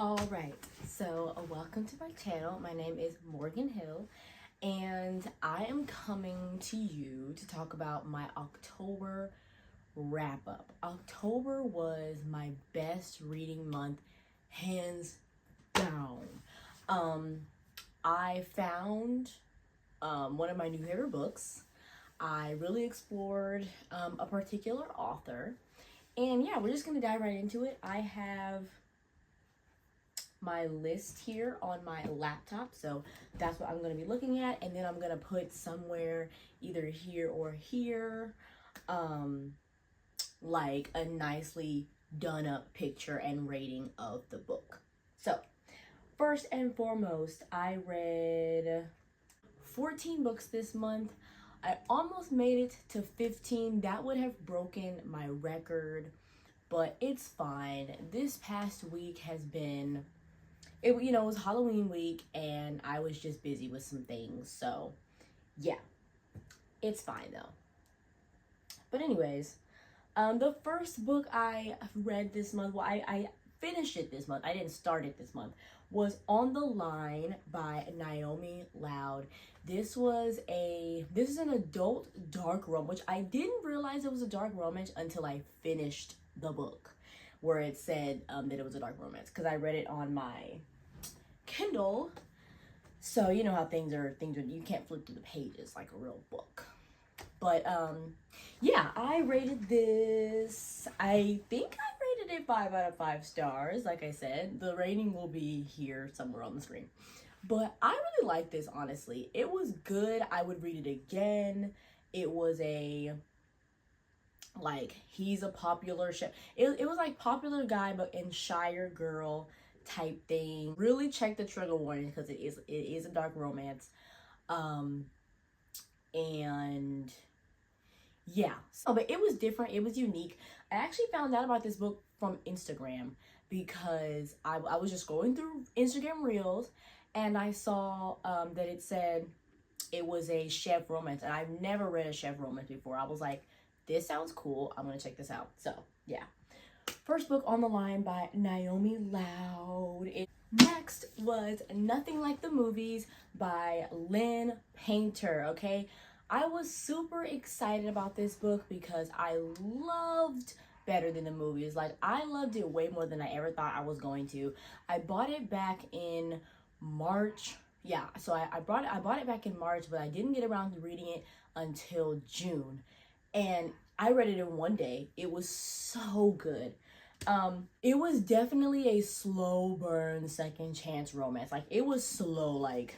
Alright, so welcome to my channel. My name is Morgan Hill, and I am coming to you to talk about my October wrap-up. October was my best reading month, hands down. I found one of my new favorite books. I really explored a particular author, and yeah, we're just gonna dive right into it. I have my list here on my laptop, so that's what I'm going to be looking at, and then I'm going to put somewhere either here or here like a nicely done up picture and rating of the book. So first and foremost, I read 14 books this month. I almost made it to 15. That would have broken my record, but it's fine. This past week has been, it was Halloween week and I was just busy with some things, so yeah, it's fine though. But anyways, the first book I read this month, well, I finished it this month, I didn't start it this month, was On the Line by Naomi Loud. This is an adult dark romance, which I didn't realize it was a dark romance until I finished the book, where it said that it was a dark romance, because I read it on my Kindle, so you know how things are, you can't flip through the pages like a real book. But yeah, I rated this, I think I rated it 5 out of 5 stars. Like I said, the rating will be here somewhere on the screen, but I really like this. Honestly, it was good. I would read it again. It was a, like, he's a popular it was like popular guy but in shyer girl type thing. Really check the trigger warning because it is a dark romance. And yeah, so but it was different, it was unique. I actually found out about this book from Instagram because I was just going through Instagram reels and I saw that it said it was a chef romance, and I've never read a chef romance before. I was like, this sounds cool, I'm gonna check this out. So yeah, first book, On the Line by Naomi Loud. Next was Nothing Like the Movies by Lynn Painter. Okay, I was super excited about this book because I loved Better Than the Movies. Like, I loved it way more than I ever thought I was going to. I bought it back in March. Yeah, so I bought it back in March, but I didn't get around to reading it until June. And I read it in one day. It was so good. It was definitely a slow burn second chance romance. Like, it was slow. Like,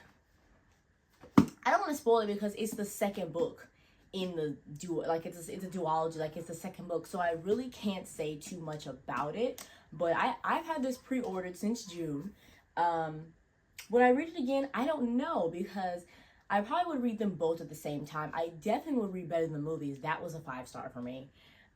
I don't want to spoil it because it's the second book in the duo. Like, it's a duology. Like, it's the second book, so I really can't say too much about it. But I've had this pre-ordered since June. Would I read it again? I don't know, because I probably would read them both at the same time. I definitely would read Better Than the Movies. That was a 5-star for me.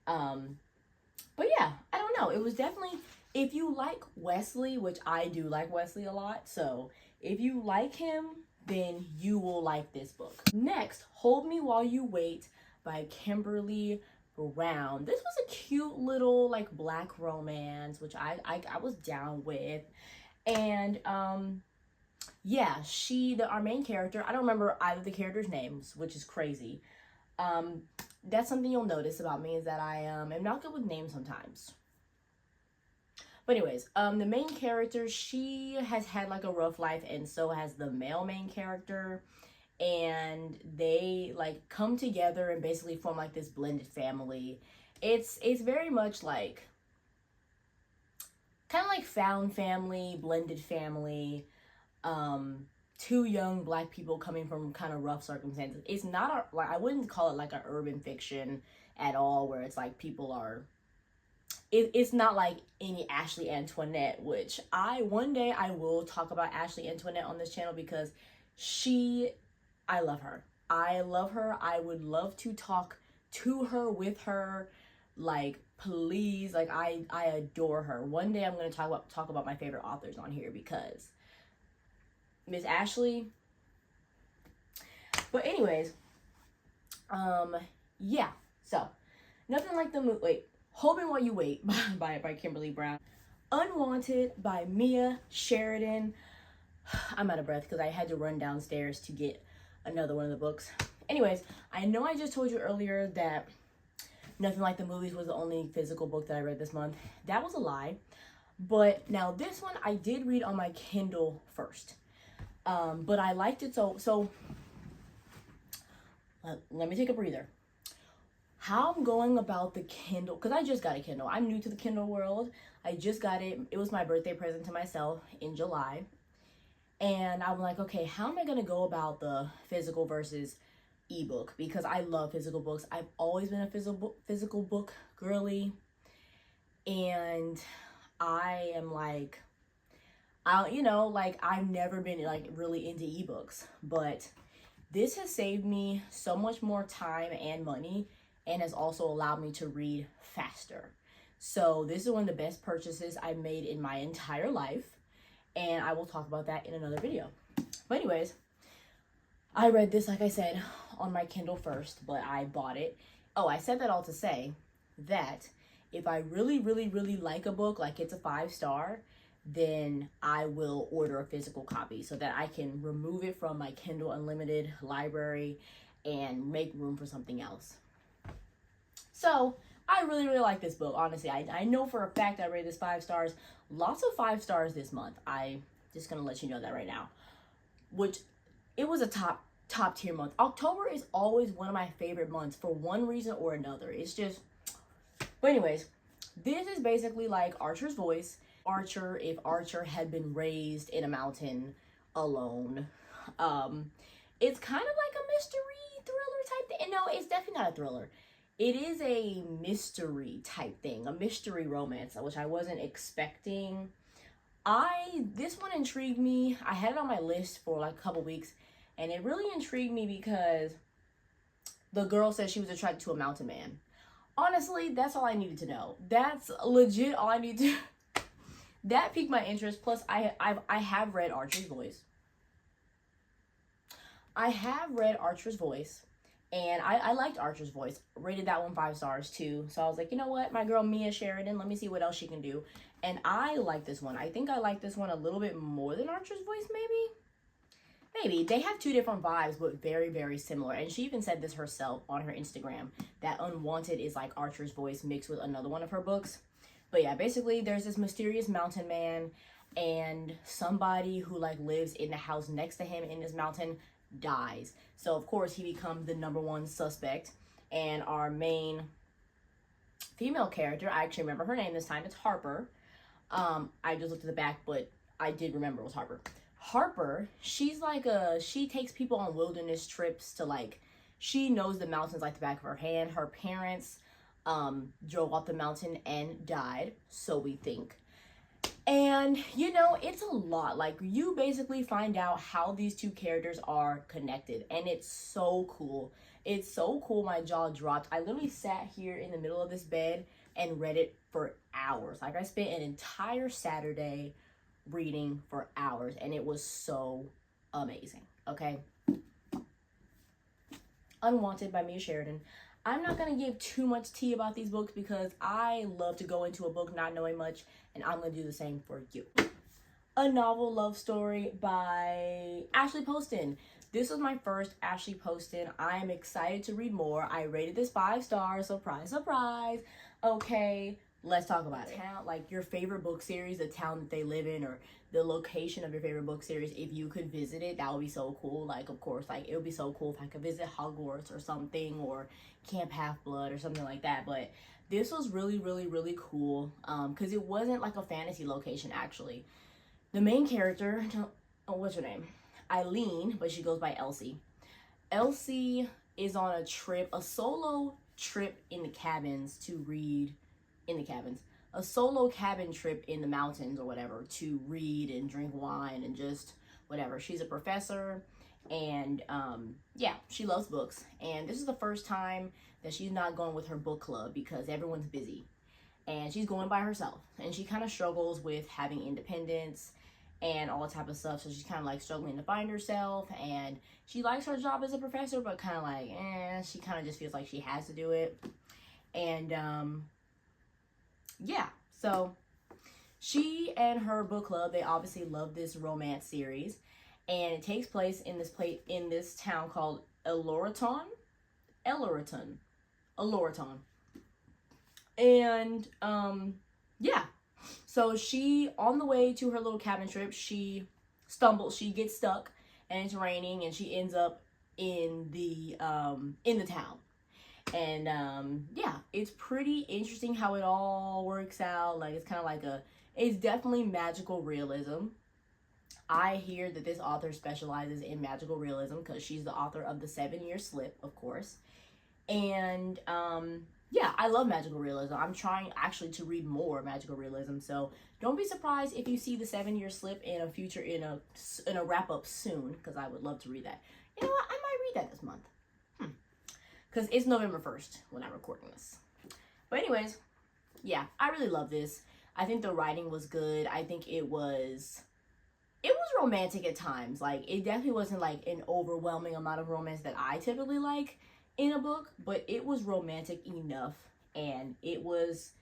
But yeah, I don't know. It was definitely, if you like Wesley, which I do like Wesley a lot, so if you like him, then you will like this book. Next, Hold Me While You Wait by Kimberly Brown. This was a cute little like black romance, which I was down with. And yeah, our main character, I don't remember either of the characters' names, which is crazy. That's something you'll notice about me, is that I am not good with names sometimes. But anyways, the main character, she has had like a rough life, and so has the male main character, and they like come together and basically form like this blended family. It's very much like kind of like found family, blended family. Two young black people coming from kind of rough circumstances. It's not like, I wouldn't call it like an urban fiction at all, where it's like people are, it's not like any Ashley Antoinette, which one day I will talk about Ashley Antoinette on this channel, because I love her. I love her. I would love to talk to her, with her, like, please, like, I adore her. One day I'm going to talk about my favorite authors on here, because Miss Ashley. But anyways, yeah, so Nothing Like the Movie, Hold Me While You Wait by Kimberly Brown. Unwanted by Mia Sheridan. I'm out of breath because I had to run downstairs to get another one of the books. Anyways, I know I just told you earlier that Nothing Like the Movies was the only physical book that I read this month. That was a lie. But now this one I did read on my Kindle first. But I liked it so let me take a breather. How I'm going about the Kindle, because I just got a Kindle. I'm new to the Kindle world. I just got it. It was my birthday present to myself in July. And I'm like, okay, how am I going to go about the physical versus ebook? Because I love physical books. I've always been a physical book girly. And I am like, I've never been like really into ebooks. But this has saved me so much more time and money, and has also allowed me to read faster. So this is one of the best purchases I've made in my entire life, and I will talk about that in another video. But anyways, I read this, like I said, on my Kindle first, but I bought it. Oh, I said that all to say that if I really, really, really like a book, like it's a 5-star, then I will order a physical copy so that I can remove it from my Kindle Unlimited library and make room for something else. So I really, really like this book. Honestly, I know for a fact I rated this 5 stars. Lots of 5 stars this month. I just gonna let you know that right now. Which, it was a top tier month. October is always one of my favorite months for one reason or another. It's just, but anyways, this is basically like Archer's Voice. Archer, if Archer had been raised in a mountain alone. It's kind of like a mystery thriller type thing. No, it's definitely not a thriller. It is a mystery type thing, a mystery romance, which I wasn't expecting. This one intrigued me. I had it on my list for like a couple weeks, and it really intrigued me because the girl said she was attracted to a mountain man. Honestly, that's all I needed to know. That's legit all I need to. That piqued my interest. Plus, I have read Archer's Voice. I have read Archer's Voice. And I liked Archer's Voice. Rated that one 5 stars too. So I was like, you know what? My girl Mia Sheridan, let me see what else she can do. And I like this one. I think I like this one a little bit more than Archer's Voice, maybe? Maybe. They have 2 different vibes, but very, very similar. And she even said this herself on her Instagram, that Unwanted is like Archer's Voice mixed with another one of her books. But yeah, basically there's this mysterious mountain man, and somebody who like lives in the house next to him in this mountain dies. So of course he becomes the #1 suspect, and our main female character, I actually remember her name this time, it's Harper. I just looked at the back, but I did remember it was Harper. Harper, she's like she takes people on wilderness trips to like, she knows the mountains like the back of her hand. Her parents drove off the mountain and died, so we think. And, you know, it's a lot. Like, you basically find out how these 2 characters are connected. And it's so cool. It's so cool. My jaw dropped. I literally sat here in the middle of this bed and read it for hours. Like, I spent an entire Saturday reading for hours. And it was so amazing. Okay? Unwanted by Mia Sheridan. I'm not going to give too much tea about these books because I love to go into a book not knowing much, and I'm going to do the same for you. A Novel Love Story by Ashley Poston. This was my first Ashley Poston. I am excited to read more. I rated this 5 stars. Surprise, surprise. Okay, let's talk about it. Like your favorite book series, the town that they live in, or the location of your favorite book series. If you could visit it, that would be so cool. Like, of course, like it would be so cool if I could visit Hogwarts or something, or Camp Half-Blood or something like that. But this was really, really, really cool because it wasn't like a fantasy location, actually. The main character, what's her name? Eileen, but she goes by Elsie. Elsie is on a trip, a solo trip in the cabins to read, a solo cabin trip in the mountains or whatever to read and drink wine and just whatever. She's a professor, and yeah, she loves books. And this is the first time that she's not going with her book club because everyone's busy. And she's going by herself. And she kind of struggles with having independence and all that type of stuff. So she's kind of like struggling to find herself. And she likes her job as a professor, but kind of like, she kind of just feels like she has to do it. And yeah, so she and her book club, they obviously love this romance series, and it takes place in this town called Elloraton. And yeah. So she, on the way to her little cabin trip, she gets stuck, and it's raining, and she ends up in the town. And yeah, it's pretty interesting how it all works out. Like, it's kind of like it's definitely magical realism. I hear that this author specializes in magical realism because she's the author of The 7-Year Slip, of course. And yeah, I love magical realism. I'm trying actually to read more magical realism, so don't be surprised if you see The 7-Year Slip in a wrap up soon, because I would love to read that. You know what? I might read that this month, because it's November 1st when I'm recording this. But anyways, yeah, I really love this. I think the writing was good. I think it was romantic at times. Like, it definitely wasn't like an overwhelming amount of romance that I typically like in a book, but it was romantic enough, and it was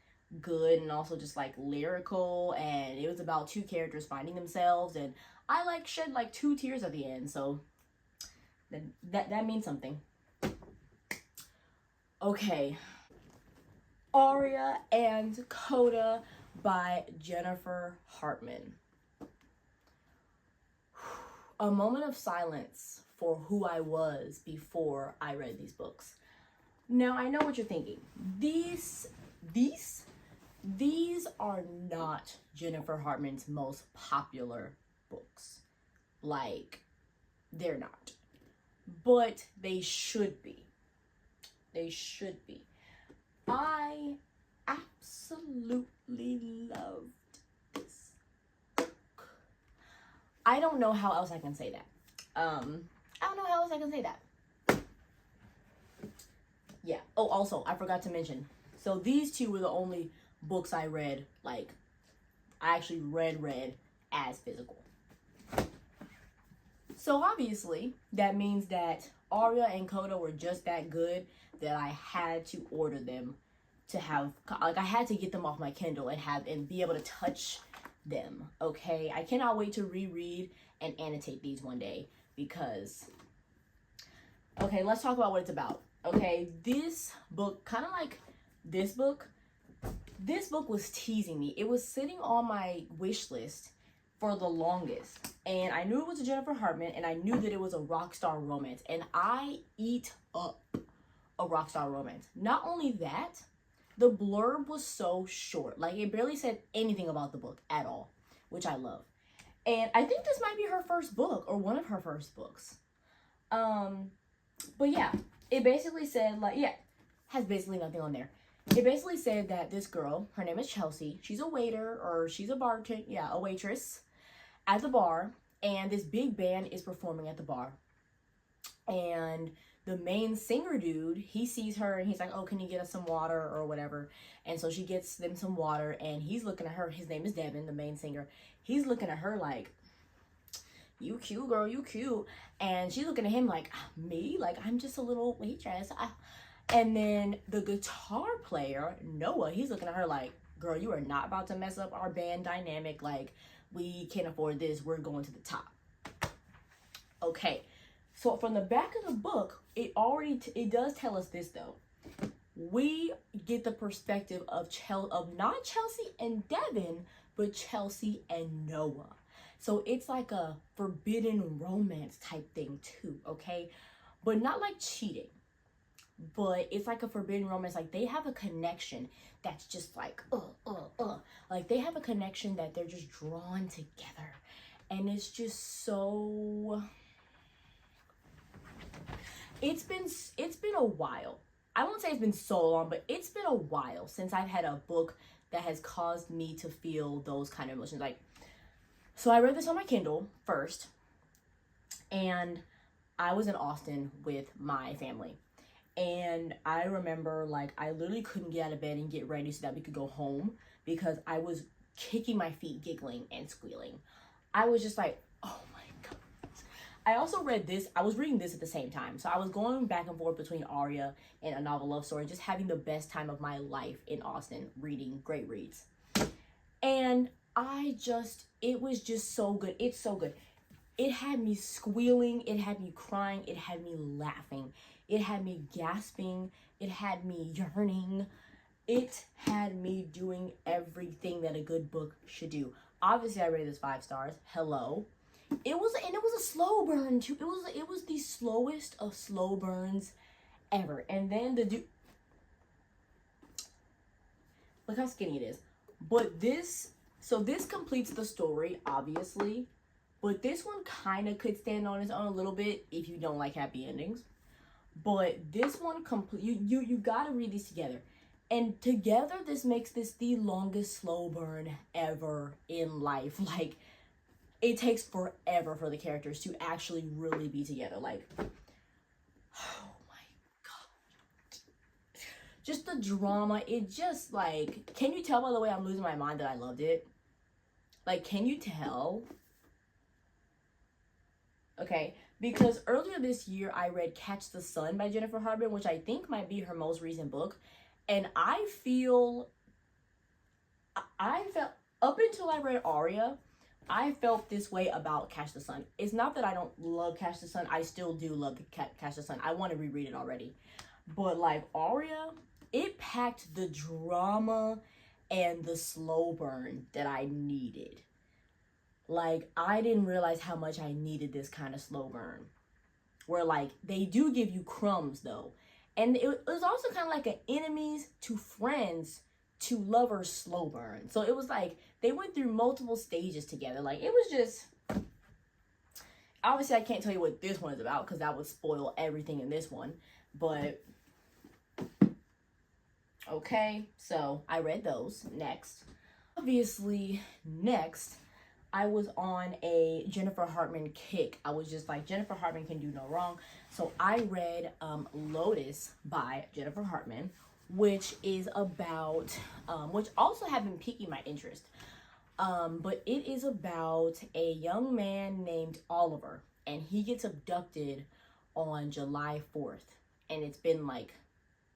good, and also just like lyrical, and it was about two characters finding themselves, and I like shed like 2 tears at the end, so that means something. Okay, Aria and Coda by Jennifer Hartman. A moment of silence for who I was before I read these books. Now, I know what you're thinking. These are not Jennifer Hartman's most popular books. Like, they're not. But they should be. They should be. I absolutely loved this book. I don't know how else I can say that. I don't know how else I can say that. Yeah. Oh, also, I forgot to mention. So these two were the only books I read, like, I actually read as physical. So obviously, that means that Aria and Coda were just that good that I had to order them to have, like, I had to get them off my Kindle and be able to touch them, okay? I cannot wait to reread and annotate these one day, because, okay, let's talk about what it's about. Okay, this book, kind of like this book was teasing me. It was sitting on my wish list for the longest, and I knew it was a Jennifer Hartman, and I knew that it was a rock star romance, and I eat up a rock star romance. Not only that, the blurb was so short. Like, it barely said anything about the book at all, which I love. And I think this might be her first book, or one of her first books. But yeah, it basically said, like, yeah, has basically nothing on there. It basically said that this girl, her name is Chelsea, she's a waiter, or she's a bartender, yeah, a waitress at the bar, and this big band is performing at the bar. And the main singer dude, he sees her, and he's like, oh, can you get us some water, or whatever. And so she gets them some water, and he's looking at her. His name is Devin, the main singer. He's looking at her like, you cute, girl, you cute. And she's looking at him like, me? Like, I'm just a little waitress. And then the guitar player, Noah, he's looking at her like, girl, you are not about to mess up our band dynamic. Like, we can't afford this. We're going to the top. Okay. So from the back of the book, it does tell us this, though. We get the perspective of not Chelsea and Devin, but Chelsea and Noah. So it's like a forbidden romance type thing too, okay? But not like cheating. But it's like a forbidden romance. Like, they have a connection that's just like, Like, they have a connection that they're just drawn together. And it's just so... It's been a while. I won't say it's been so long, but it's been a while since I've had a book that has caused me to feel those kind of emotions. Like, so I read this on my Kindle first, and I was in Austin with my family. And I remember, like, I literally couldn't get out of bed and get ready so that we could go home because I was kicking my feet, giggling and squealing. I was just like, oh my God. I also read this. I was reading this at the same time. So I was going back and forth between Aria and A Novel Love Story, just having the best time of my life in Austin, reading great reads. And it was just so good. It's so good. It had me squealing, it had me crying, it had me laughing, it had me gasping, it had me yearning, it had me doing everything that a good book should do. Obviously, I rated this 5 stars. Hello. It was a slow burn too. It was the slowest of slow burns ever. And then look how skinny it is. But this completes the story, obviously. But this one kind of could stand on its own a little bit if you don't like happy endings. But this one, you gotta read these together. And together, this makes this the longest slow burn ever in life. Like, it takes forever for the characters to actually really be together. Like, oh my God. Just the drama, it just, like, can you tell by the way I'm losing my mind that I loved it? Like, can you tell? Okay, because earlier this year, I read Catch the Sun by Jennifer Hartman, which I think might be her most recent book. And I felt, up until I read Aria, I felt this way about Catch the Sun. It's not that I don't love Catch the Sun. I still do love Catch the Sun. I want to reread it already. But like Aria, it packed the drama and the slow burn that I needed. Like, I didn't realize how much I needed this kind of slow burn. Where, like, they do give you crumbs, though. And it was also kind of like an enemies to friends to lovers slow burn. So it was like, they went through multiple stages together. Like, it was just... Obviously, I can't tell you what this one is about, because that would spoil everything in this one. But... okay, so I read those. Next. Obviously, next... I was on a Jennifer Hartman kick. I was just like, Jennifer Hartman can do no wrong. So I read Lotus by Jennifer Hartman, which is about, which also have been piquing my interest. But it is about a young man named Oliver, and he gets abducted on July 4th. And it's been like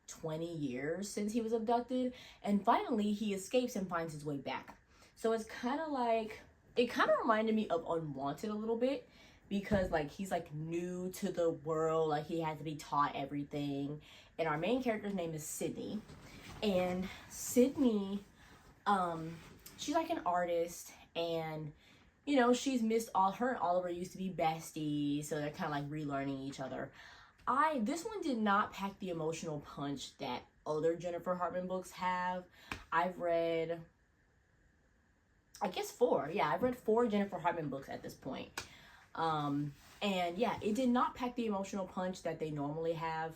20 years since he was abducted. And finally, he escapes and finds his way back. So it's kind of like... it kind of reminded me of Unwanted a little bit, because like he's like new to the world, like he had to be taught everything. And our main character's name is Sydney, and Sydney, she's like an artist, and you know, she's missed her and Oliver used to be besties, so they're kind of like relearning each other. This one did not pack the emotional punch that other Jennifer Hartman books have. I've read, I guess 4. Yeah, I've read 4 Jennifer Hartman books at this point. And yeah, it did not pack the emotional punch that they normally have.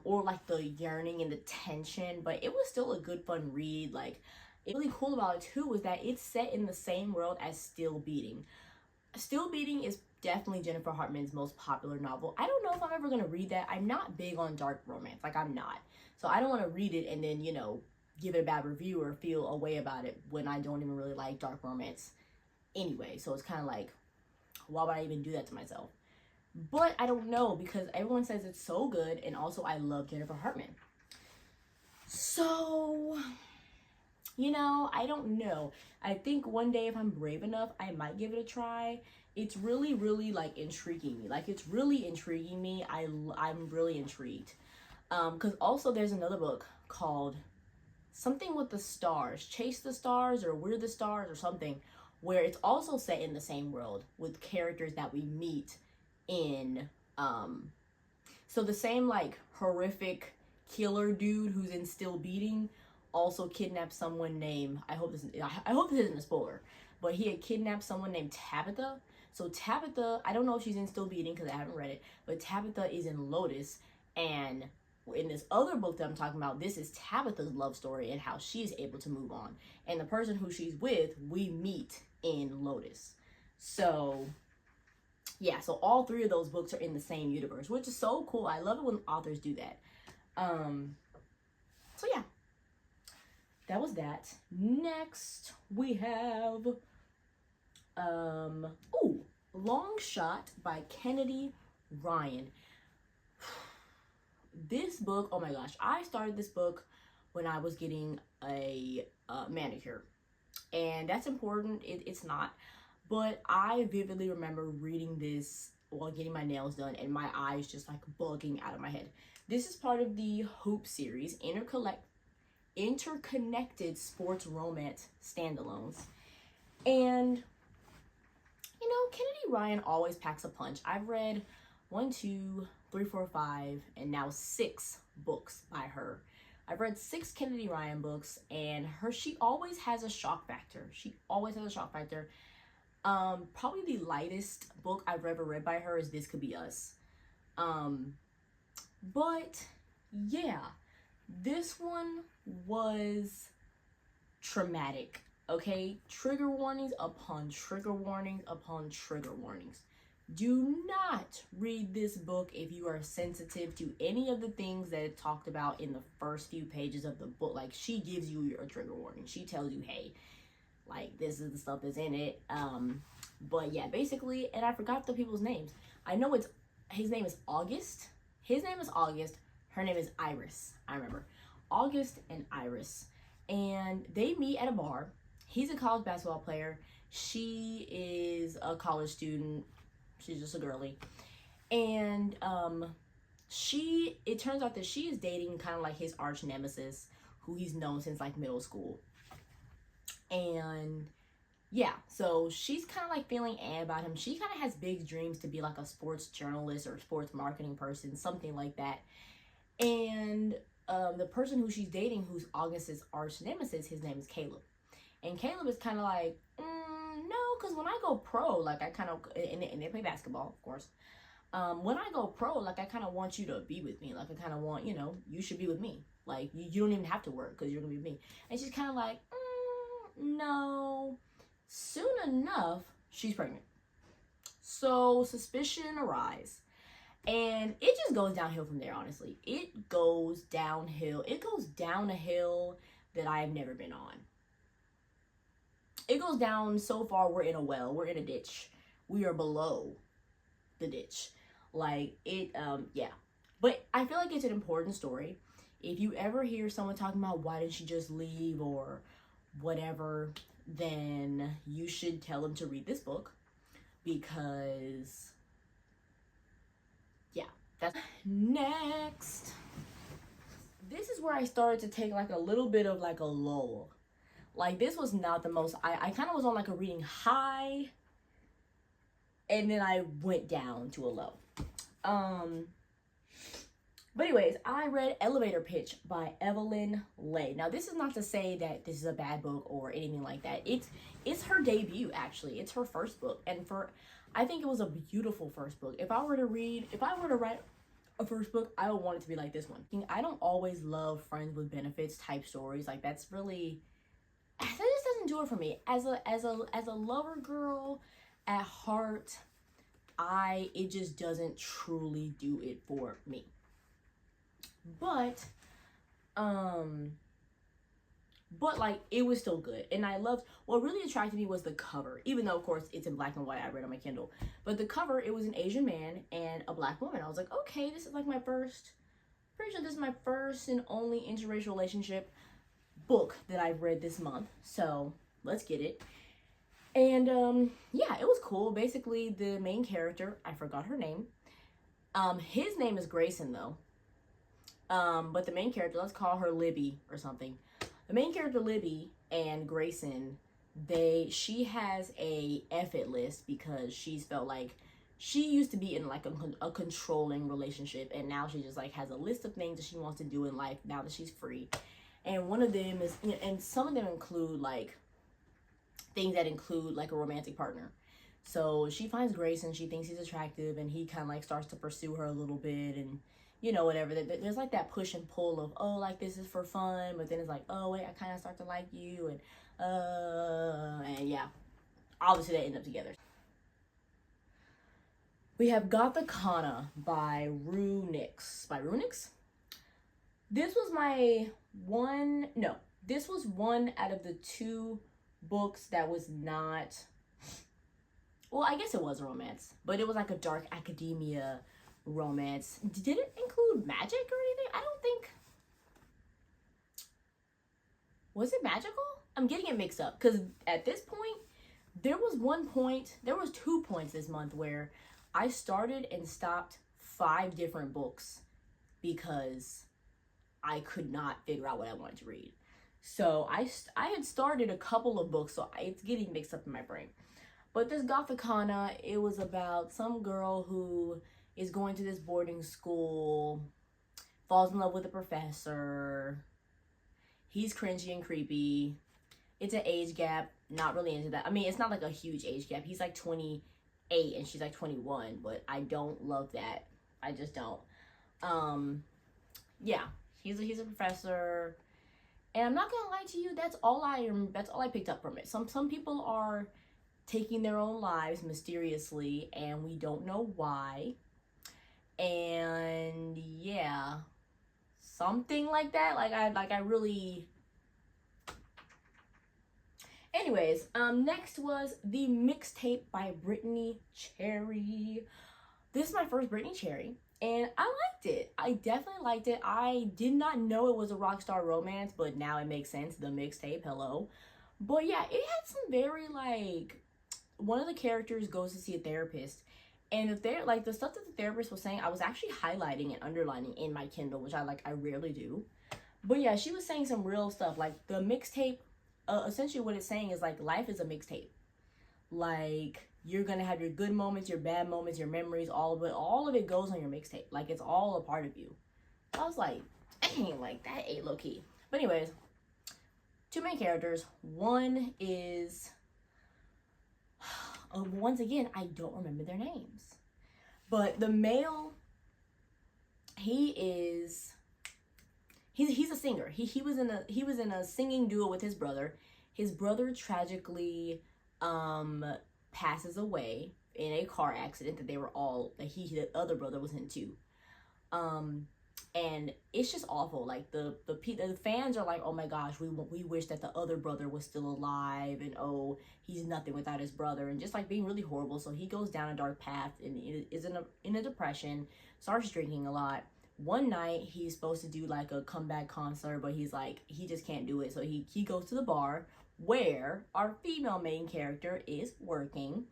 Or like the yearning and the tension, but it was still a good fun read. Like, it's really cool about it too was that it's set in the same world as Still Beating. Still Beating is definitely Jennifer Hartman's most popular novel. I don't know if I'm ever going to read that. I'm not big on dark romance. Like, I'm not. So I don't want to read it and then, you know, give it a bad review or feel a way about it when I don't even really like dark romance anyway. So it's kind of like, why would I even do that to myself? But I don't know, because everyone says it's so good, and also I love Jennifer Hartman. So, you know, I don't know. I think one day if I'm brave enough, I might give it a try. It's really, really like intriguing me. Like, it's really intriguing me. I'm really intrigued. Because also there's another book called something with the stars, Chase the Stars, or We're the Stars, or something, where it's also set in the same world with characters that we meet in, so the same like horrific killer dude who's in Still Beating also kidnapped someone named, I hope this isn't a spoiler, but he had kidnapped someone named Tabitha. So Tabitha, I don't know if she's in Still Beating because I haven't read it, but Tabitha is in Lotus, and in this other book that I'm talking about, this is Tabitha's love story and how she's able to move on. And the person who she's with, we meet in Lotus. So, yeah, so all 3 of those books are in the same universe, which is so cool. I love it when authors do that. So yeah, that was that. Next, we have, Long Shot by Kennedy Ryan. This book, oh my gosh, I started this book when I was getting a manicure. And that's important. It's not. But I vividly remember reading this while getting my nails done and my eyes just like bugging out of my head. This is part of the Hoop series, interconnected sports romance standalones. And, you know, Kennedy Ryan always packs a punch. I've read 1, 2, 3, 4, 5, and now 6 books by her. I've read 6 Kennedy Ryan books, and she always has a shock factor. She always has a shock factor. Probably the lightest book I've ever read by her is This Could Be Us. But yeah, this one was traumatic, okay? Trigger warnings upon trigger warnings upon trigger warnings. Do not read this book if you are sensitive to any of the things that it talked about in the first few pages of the book. Like, she gives you your trigger warning. She tells you, hey, like, this is the stuff that's in it. But yeah, basically, and I forgot the people's names. I know his name is August. His name is August. Her name is Iris. I remember. August and Iris. And they meet at a bar. He's a college basketball player. She is a college student. She's just a girly. And it turns out that she is dating kind of like his arch nemesis, who he's known since like middle school. And yeah, so she's kind of like feeling about him. She kind of has big dreams to be like a sports journalist or sports marketing person, something like that. And the person who she's dating, who's August's arch nemesis, his name is Caleb. And Caleb is kind of like, no, because when I go pro, like I kind of, and they play basketball, of course. When I go pro, like I kind of want you to be with me. Like I kind of want, you know, you should be with me. Like you don't even have to work because you're going to be with me. And she's kind of like, no. Soon enough, she's pregnant. So suspicion arise. And it just goes downhill from there, honestly. It goes downhill. It goes down a hill that I have never been on. It goes down so far, we're in a well. We're in a ditch. We are below the ditch. Like, yeah. But I feel like it's an important story. If you ever hear someone talking about why didn't she just leave or whatever, then you should tell them to read this book. Because, yeah, that's next. This is where I started to take like a little bit of like a lull. Like, this was not the most, I kind of was on like a reading high, and then I went down to a low. But anyways, I read Elevator Pitch by Evelyn Leigh. Now, this is not to say that this is a bad book or anything like that. It's her debut, actually. It's her first book, and I think it was a beautiful first book. If I were to write a first book, I would want it to be like this one. I don't always love friends with benefits type stories. Like, that just doesn't do it for me. As a lover girl at heart, it just doesn't truly do it for me. But like, it was still good. And I loved, what really attracted me was the cover. Even though, of course, it's in black and white, I read on my Kindle. But the cover, it was an Asian man and a black woman. I was like, okay, this is like pretty sure this is my first and only interracial relationship book that I've read this month. So, let's get it. And, yeah, it was cool. Basically, the main character, I forgot her name. His name is Grayson, though. But the main character, let's call her Libby or something. The main character, Libby, and Grayson, she has a F-it list because she's felt like she used to be in like a controlling relationship, and now she just like has a list of things that she wants to do in life now that she's free. And one of them is, and some of them include like things that include like a romantic partner. So she finds Grayson, she thinks he's attractive, and he kind of like starts to pursue her a little bit, and you know, whatever. There's like that push and pull of, oh, like this is for fun, but then it's like, oh wait, I kind of start to like you, and yeah, obviously they end up together. We have Gothikana by RuNyx. By RuNyx? This was one out of the 2 books that was not, well, I guess it was a romance, but it was like a dark academia romance. Did it include magic or anything? I don't think. Was it magical? I'm getting it mixed up because at this point, there was 2 points this month where I started and stopped 5 different books because I could not figure out what I wanted to read. So I had started a couple of books, so it's getting mixed up in my brain. But this Gothikana, it was about some girl who is going to this boarding school, falls in love with a professor. He's cringy and creepy. It's an age gap. Not really into that. I mean, it's not like a huge age gap. He's like 28 and she's like 21, but I don't love that. I just don't. Yeah, he's a professor. And I'm not gonna lie to you, that's all I picked up from it. Some people are taking their own lives mysteriously and we don't know why. And yeah, something like that. I really. Anyways, next was the Mixtape by Brittainy Cherry. This is my first Brittainy Cherry, and I liked it. I definitely liked it. I did not know it was a rockstar romance, but now it makes sense. The Mixtape, hello. But yeah, it had some very, like, one of the characters goes to see a therapist, and if they're like the stuff that the therapist was saying, I was actually highlighting and underlining in my Kindle, which I rarely do. But yeah, she was saying some real stuff. Like the Mixtape, essentially what it's saying is like life is a mixtape. Like you're gonna have your good moments, your bad moments, your memories, all of it goes on your mixtape. Like it's all a part of you. So I was like, dang, like that ain't low key. But anyways, 2 main characters. One is once again, I don't remember their names. But the male, he's a singer. He was in a singing duo with his brother. His brother tragically passes away in a car accident that the other brother was in too. And it's just awful. Like the fans are like, oh my gosh, we wish that the other brother was still alive, and oh, he's nothing without his brother, and just like being really horrible. So he goes down a dark path and is in a depression, starts drinking a lot. One night he's supposed to do like a comeback concert, but he's like, he just can't do it. So he goes to the bar where our female main character is working,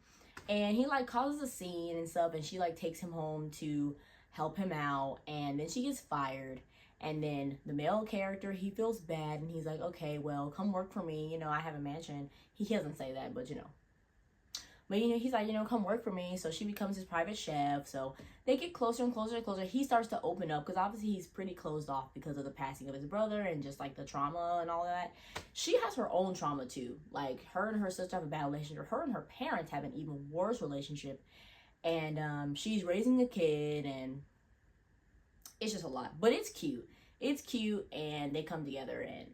and he like causes a scene and stuff, and she like takes him home to help him out, and then she gets fired. And then the male character, he feels bad, and he's like, okay, well, come work for me, I have a mansion. He doesn't say that, but but he's like, come work for me. So she becomes his private chef. So they get closer and closer and closer. He starts to open up because obviously he's pretty closed off because of the passing of his brother and just like the trauma and all of that. She has her own trauma too. Like her and her sister have a bad relationship. Her and her parents have an even worse relationship. And she's raising a kid, and it's just a lot. But it's cute. It's cute, and they come together, and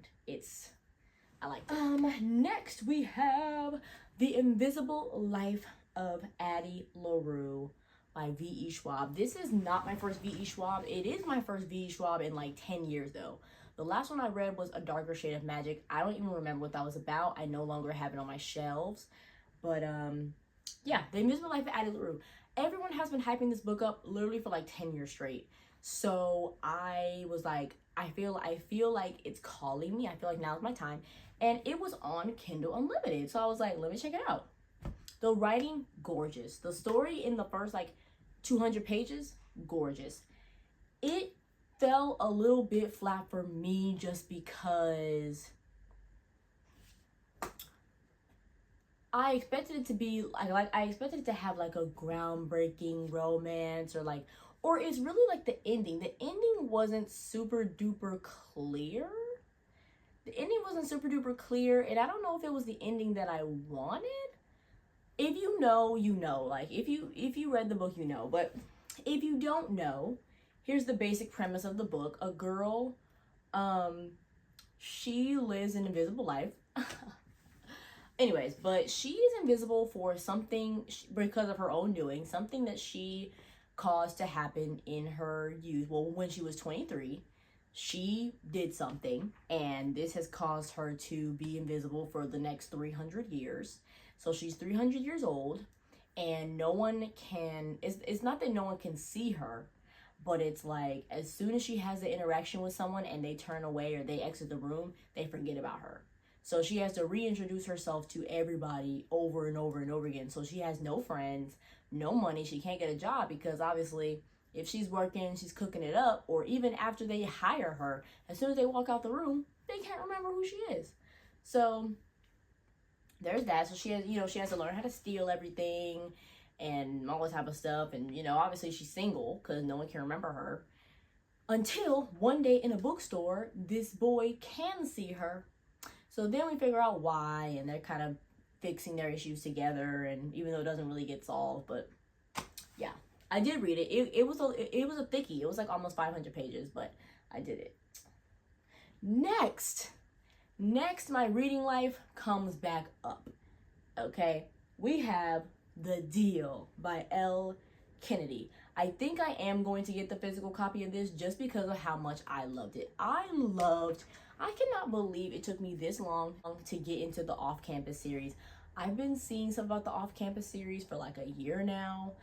I like it. Next we have The Invisible Life of Addie LaRue by V.E. Schwab. This is not my first V.E. Schwab. It is my first V.E. Schwab in like 10 years though. The last one I read was A Darker Shade of Magic. I don't even remember what that was about. I no longer have it on my shelves. But yeah, The Invisible Life of Addie LaRue. Everyone has been hyping this book up literally for like 10 years straight. So I was like, I feel like it's calling me. I feel like now's my time. And it was on Kindle Unlimited. So I was like, let me check it out. The writing, gorgeous. The story in the first like 200 pages, gorgeous. It fell a little bit flat for me just because I expected it to be like I expected it to have like a groundbreaking romance, or it's really like the ending. The ending wasn't super duper clear. The ending wasn't super duper clear, and I don't know if it was the ending that I wanted. If you know, you know. Like if you read the book, you know. But if you don't know, here's the basic premise of the book. A girl, she lives an invisible life. Anyways, but she is invisible for something because of her own doing, something that she caused to happen in her youth. Well, when she was 23, she did something, and this has caused her to be invisible for the next 300 years. So she's 300 years old, and no one can, it's not that no one can see her, but it's like as soon as she has the interaction with someone and they turn away or they exit the room, they forget about her. So she has to reintroduce herself to everybody over and over and over again. So she has no friends, no money. She can't get a job because obviously if she's working, she's cooking it up, or even after they hire her, as soon as they walk out the room, they can't remember who she is. So there's that. So she has, she has to learn how to steal everything and all that type of stuff. And, obviously she's single because no one can remember her. Until one day in a bookstore, this boy can see her. So then we figure out why, and they're kind of fixing their issues together. And even though it doesn't really get solved, but yeah, I did read it. It was a thickie. It was like almost 500 pages, but I did it. Next, my reading life comes back up. Okay, we have The Deal by Elle Kennedy. I think I am going to get the physical copy of this just because of how much I loved it. I cannot believe it took me this long to get into the off-campus series. I've been seeing stuff about the off-campus series for like a year now,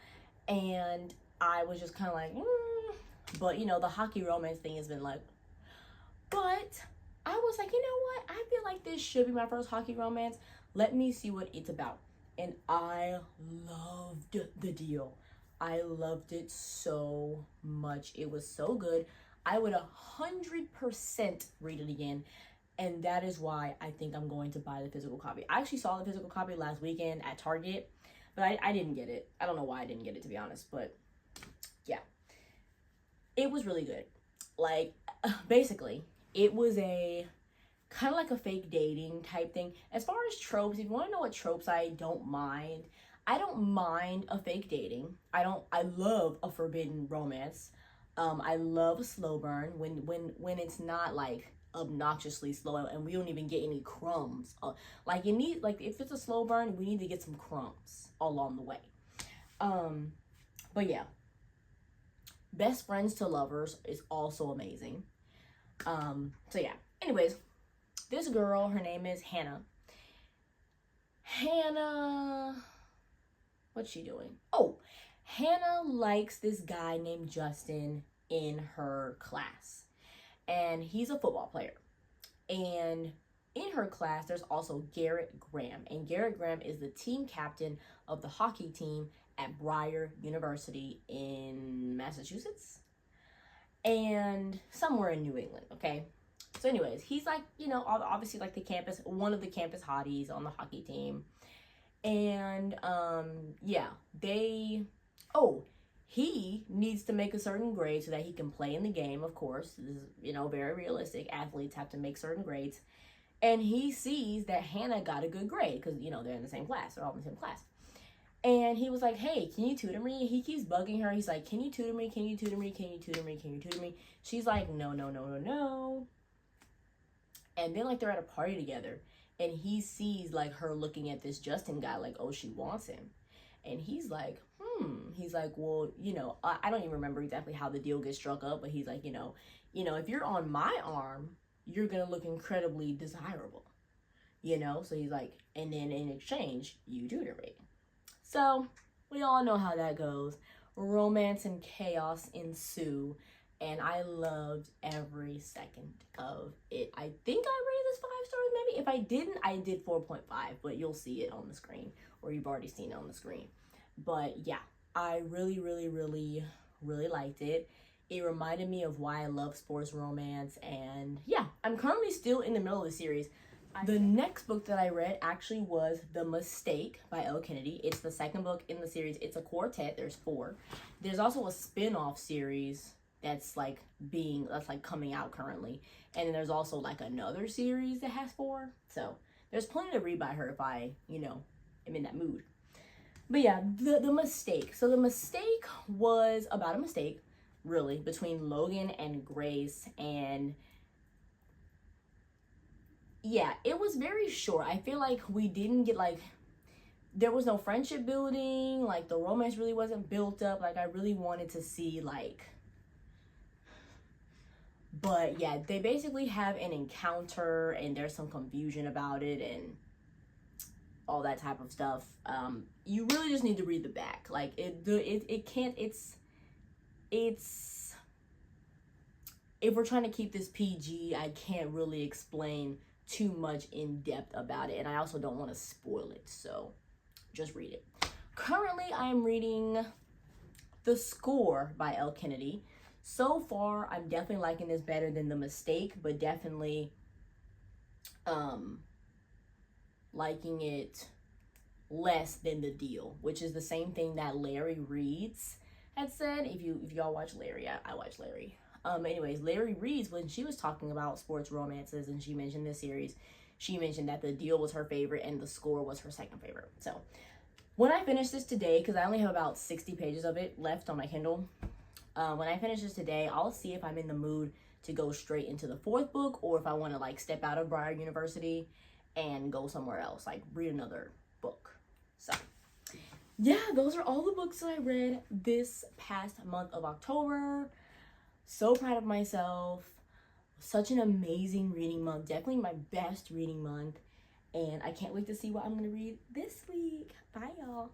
and I was just kind of like, but the hockey romance thing has been like, but I was like, you know what? I feel like this should be my first hockey romance. Let me see what it's about. And I loved The Deal. I loved it so much. It was so good. I would 100% read it again. And that is why I think I'm going to buy the physical copy. I actually saw the physical copy last weekend at Target, but I didn't get it. I don't know why I didn't get it, to be honest. But yeah, it was really good. Like, basically, it was a kind of like a fake dating type thing. As far as tropes, if you want to know what tropes I don't mind a fake dating. I love a forbidden romance. I love a slow burn when it's not like obnoxiously slow and we don't even get any crumbs. If it's a slow burn, we need to get some crumbs along the way. But yeah, Best Friends to Lovers is also amazing. So yeah, anyways, this girl, her name is Hannah. What's she doing? Oh, Hannah likes this guy named Justin in her class, and he's a football player. And in her class, there's also Garrett Graham, and Garrett Graham is the team captain of the hockey team at Briar University in Massachusetts, and somewhere in New England, okay? So anyways, he's like, obviously like one of the campus hotties on the hockey team. And yeah, he needs to make a certain grade so that he can play in the game, of course. This is, very realistic. Athletes have to make certain grades. And he sees that Hannah got a good grade because, they're in the same class. They're all in the same class. And he was like, hey, can you tutor me? He keeps bugging her. He's like, can you tutor me? Can you tutor me? Can you tutor me? Can you tutor me? She's like, no. And then, like, they're at a party together. And he sees, like, her looking at this Justin guy like, oh, she wants him. And he's like, He's like, well, I don't even remember exactly how the deal gets struck up. But he's like, if you're on my arm, you're going to look incredibly desirable. So he's like, and then in exchange, you tutor me. So we all know how that goes. Romance and chaos ensue. And I loved every second of it. I think I rated this 5 stars, maybe. If I didn't, I did 4.5, but you'll see it on the screen, or you've already seen it on the screen. But yeah, I really, really, really, really liked it. It reminded me of why I love sports romance. And yeah, I'm currently still in the middle of the series. The next book that I read actually was The Mistake by Elle Kennedy. It's the second book in the series. It's a quartet. There's 4. There's also a spin-off series that's coming out currently, and then there's also like another series that has 4. So there's plenty to read by her if I am in that mood. But yeah, the Mistake. So The Mistake was about a mistake, really, between Logan and Grace. And yeah, it was very short. I feel like we didn't get there was no friendship building. Like, the romance really wasn't built up. Like, I really wanted to see but yeah, they basically have an encounter and there's some confusion about it and all that type of stuff. You really just need to read the back. Like, it's if we're trying to keep this PG, I can't really explain too much in depth about it, and I also don't want to spoil it, so just read it. Currently, I am reading The Score by Elle Kennedy. So far, I'm definitely liking this better than The Mistake, but definitely liking it less than The Deal, which is the same thing that Larry Reads had said. If y'all watch Larry, I watch Larry. Anyways, Larry Reads, when she was talking about sports romances and she mentioned this series, she mentioned that The Deal was her favorite and The Score was her second favorite. So when I finish this today, because I only have about 60 pages of it left on my Kindle, when I finish this today, I'll see if I'm in the mood to go straight into the fourth book, or if I want to like step out of Briar University and go somewhere else, like read another book. So yeah, those are all the books that I read this past month of October. So proud of myself. Such an amazing reading month. Definitely my best reading month. And I can't wait to see what I'm going to read this week. Bye, y'all.